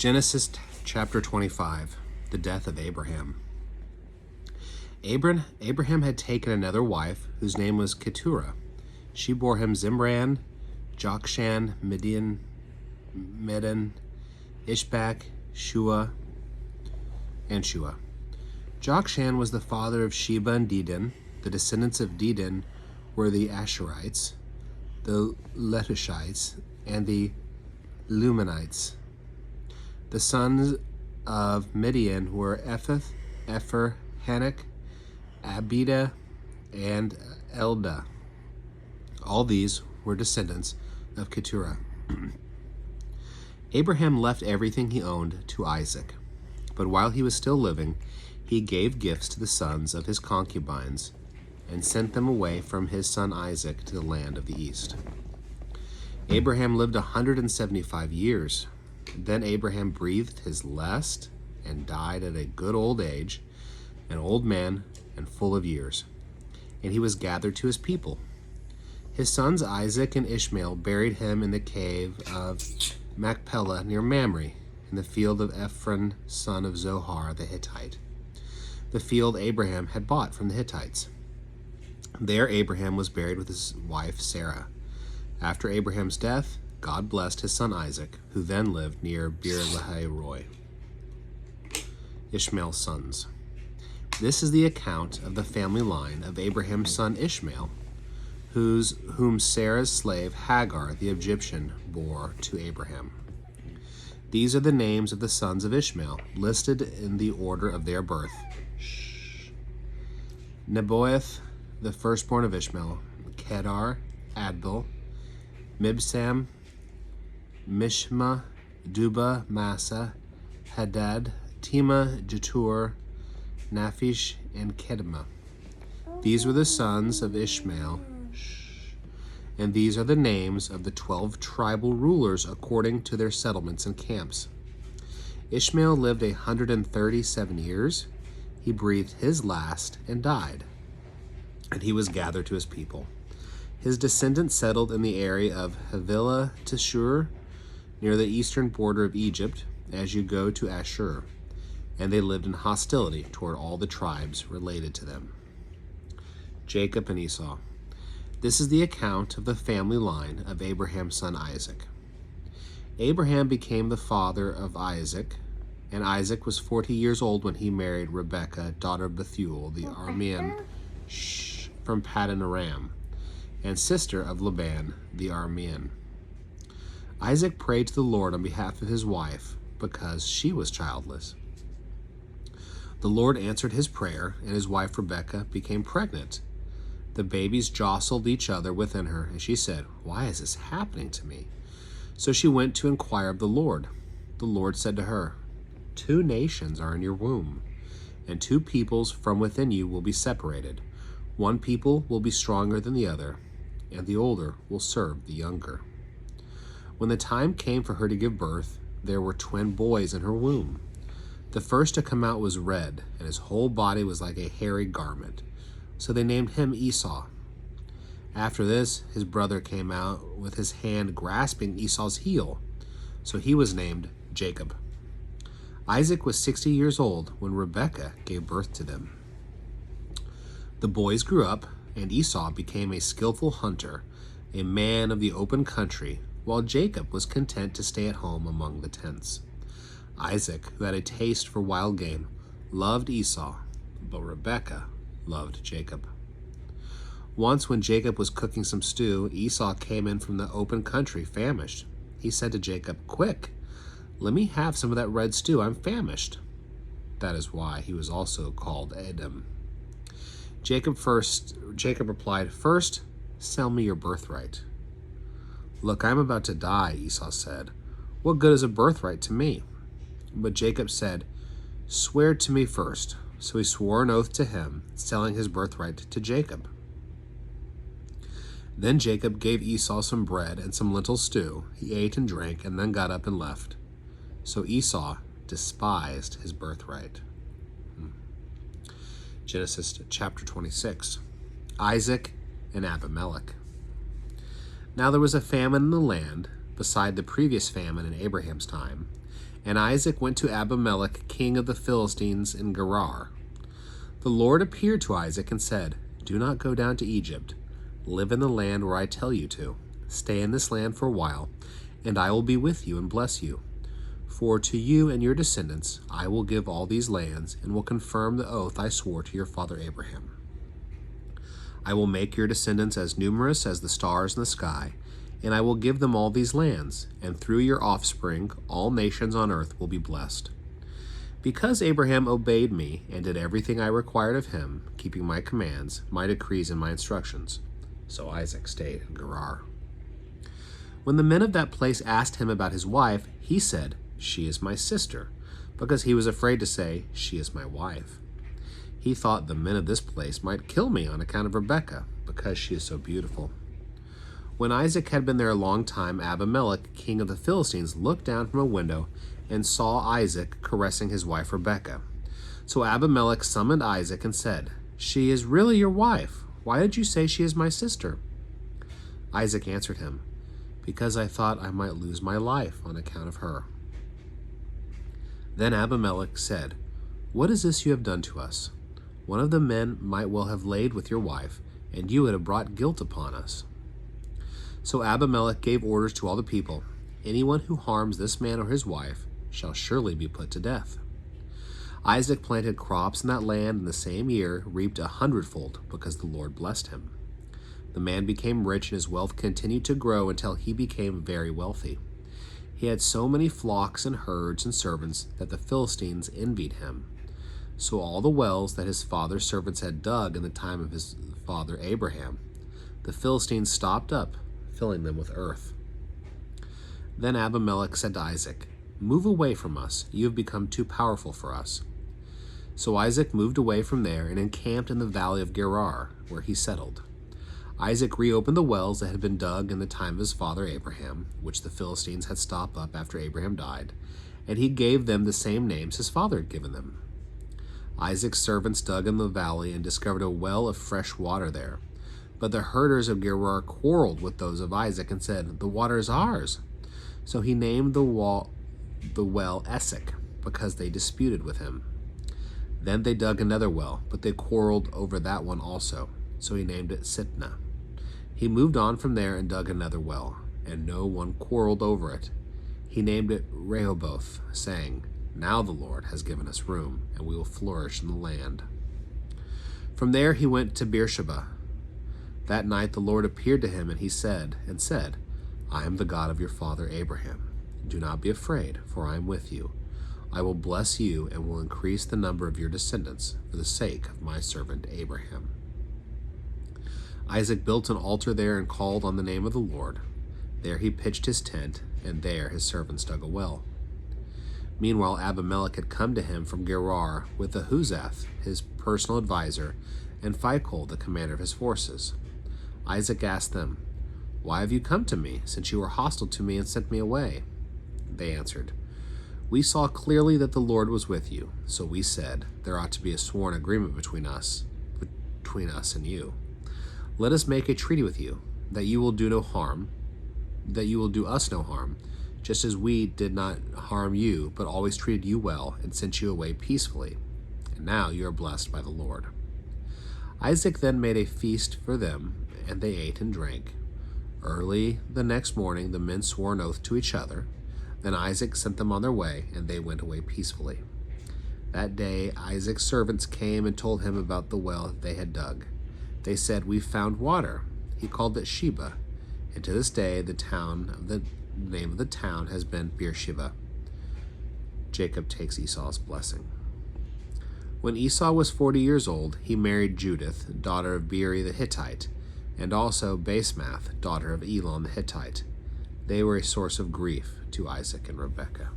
Genesis chapter 25, the death of Abraham. Abraham had taken another wife, whose name was Keturah. She bore him Zimran, Jokshan, Medan, Ishbak, Shua, and Shua. Jokshan was the father of Sheba and Dedan. The descendants of Dedan were the Asherites, the Letushites, and the Lumanites. The sons of Midian were Ephah, Epher, Hanok, Abida, and Elda. All these were descendants of Keturah. Abraham left everything he owned to Isaac, but while he was still living, he gave gifts to the sons of his concubines and sent them away from his son Isaac to the land of the east. Abraham lived 175 years. Then Abraham breathed his last and died at a good old age, an old man and full of years, and he was gathered to his people. His sons Isaac and Ishmael buried him in the cave of Machpelah near Mamre, in the field of Ephron, son of Zohar the Hittite, the field Abraham had bought from the Hittites. There Abraham was buried with his wife Sarah. After Abraham's death, God blessed his son Isaac, who then lived near Beer-lahai-roi. Ishmael's sons. This is the account of the family line of Abraham's son Ishmael, whom Sarah's slave Hagar the Egyptian bore to Abraham. These are the names of the sons of Ishmael, listed in the order of their birth. Nebaioth, the firstborn of Ishmael, Kedar, Adbel, Mibsam, Mishma, Duba, Massa, Hadad, Tema, Jetur, Naphish, and Kedema. These were the sons of Ishmael, and these are the names of the 12 tribal rulers according to their settlements and camps. Ishmael lived 137 years. He breathed his last and died, and he was gathered to his people. His descendants settled in the area of Havilah to Shur, near the eastern border of Egypt, as you go to Ashur, and they lived in hostility toward all the tribes related to them. Jacob and Esau. This is the account of the family line of Abraham's son Isaac. Abraham became the father of Isaac, and Isaac was 40 years old when he married Rebekah, daughter of Bethuel, the Aramean, from Paddan Aram, and sister of Laban, the Aramean. Isaac prayed to the Lord on behalf of his wife, because she was childless. The Lord answered his prayer, and his wife Rebekah became pregnant. The babies jostled each other within her, and she said, "Why is this happening to me?" So she went to inquire of the Lord. The Lord said to her, 2 nations are in your womb, and 2 peoples from within you will be separated. One people will be stronger than the other, and the older will serve the younger. When the time came for her to give birth, there were twin boys in her womb. The first to come out was red, and his whole body was like a hairy garment. So they named him Esau. After this, his brother came out with his hand grasping Esau's heel, so he was named Jacob. Isaac was 60 years old when Rebekah gave birth to them. The boys grew up, and Esau became a skillful hunter, a man of the open country, while Jacob was content to stay at home among the tents. Isaac, who had a taste for wild game, loved Esau, but Rebekah loved Jacob. Once when Jacob was cooking some stew, Esau came in from the open country famished. He said to Jacob, "Quick, let me have some of that red stew. I'm famished." That is why he was also called Edom. Jacob replied, "First, sell me your birthright." "Look, I'm about to die," Esau said. "What good is a birthright to me?" But Jacob said, "Swear to me first." So he swore an oath to him, selling his birthright to Jacob. Then Jacob gave Esau some bread and some lentil stew. He ate and drank, and then got up and left. So Esau despised his birthright. Genesis chapter 26. Isaac and Abimelech. Now there was a famine in the land. beside the previous famine in Abraham's time. And Isaac went to Abimelech, king of the Philistines, in Gerar. The Lord appeared to Isaac and said, "Do not go down to Egypt. Live in the land where I tell you to. Stay in this land for a while, and I will be with you and bless you. For to you and your descendants I will give all these lands, and will confirm the oath I swore to your father Abraham. I will make your descendants as numerous as the stars in the sky, and I will give them all these lands, and through your offspring all nations on earth will be blessed." Because Abraham obeyed me and did everything I required of him, keeping my commands, my decrees, and my instructions. So Isaac stayed in Gerar. When the men of that place asked him about his wife, he said, "She is my sister," because he was afraid to say, "She is my wife." He thought the men of this place might kill me on account of Rebekah, because she is so beautiful. When Isaac had been there a long time, Abimelech, king of the Philistines, looked down from a window and saw Isaac caressing his wife Rebekah. So Abimelech summoned Isaac and said, "She is really your wife. Why did you say she is my sister?" Isaac answered him, "Because I thought I might lose my life on account of her." Then Abimelech said, "What is this you have done to us? One of the men might well have laid with your wife, and you would have brought guilt upon us." So Abimelech gave orders to all the people, "Anyone who harms this man or his wife shall surely be put to death." Isaac planted crops in that land, and the same year reaped 100-fold, because the Lord blessed him. The man became rich, and his wealth continued to grow until he became very wealthy. He had so many flocks and herds and servants that the Philistines envied him. So all the wells that his father's servants had dug in the time of his father Abraham, the Philistines stopped up, filling them with earth. Then Abimelech said to Isaac, "Move away from us. You have become too powerful for us." So Isaac moved away from there and encamped in the valley of Gerar, where he settled. Isaac reopened the wells that had been dug in the time of his father Abraham, which the Philistines had stopped up after Abraham died, and he gave them the same names his father had given them. Isaac's servants dug in the valley and discovered a well of fresh water there. But the herders of Gerar quarreled with those of Isaac and said, "The water is ours." So he named the well Esek, because they disputed with him. Then they dug another well, but they quarreled over that one also. So he named it Sitnah. He moved on from there and dug another well, and no one quarreled over it. He named it Rehoboth, saying, "Now the Lord has given us room, and we will flourish in the land." From there he went to Beersheba. That night the Lord appeared to him, and he said, "I am the God of your father Abraham. Do not be afraid, for I am with you. I will bless you and will increase the number of your descendants for the sake of my servant Abraham." Isaac built an altar there and called on the name of the Lord. There he pitched his tent, and there his servants dug a well. Meanwhile Abimelech had come to him from Gerar with Ahuzath, his personal advisor, and Phicol, the commander of his forces. Isaac asked them, "Why have you come to me, since you were hostile to me and sent me away?" They answered, "We saw clearly that the Lord was with you, so we said, there ought to be a sworn agreement between us and you. Let us make a treaty with you, that you will do us no harm, just as we did not harm you, but always treated you well and sent you away peacefully. And now you are blessed by the Lord." Isaac then made a feast for them, and they ate and drank. Early the next morning the men swore an oath to each other. Then Isaac sent them on their way, and they went away peacefully. That day Isaac's servants came and told him about the well they had dug. They said, "We found water." He called it Sheba, and to this day the name of the town has been Beersheba. Jacob takes Esau's blessing. When Esau was 40 years old, he married Judith, daughter of Beeri the Hittite, and also Basemath, daughter of Elon the Hittite. They were a source of grief to Isaac and Rebekah.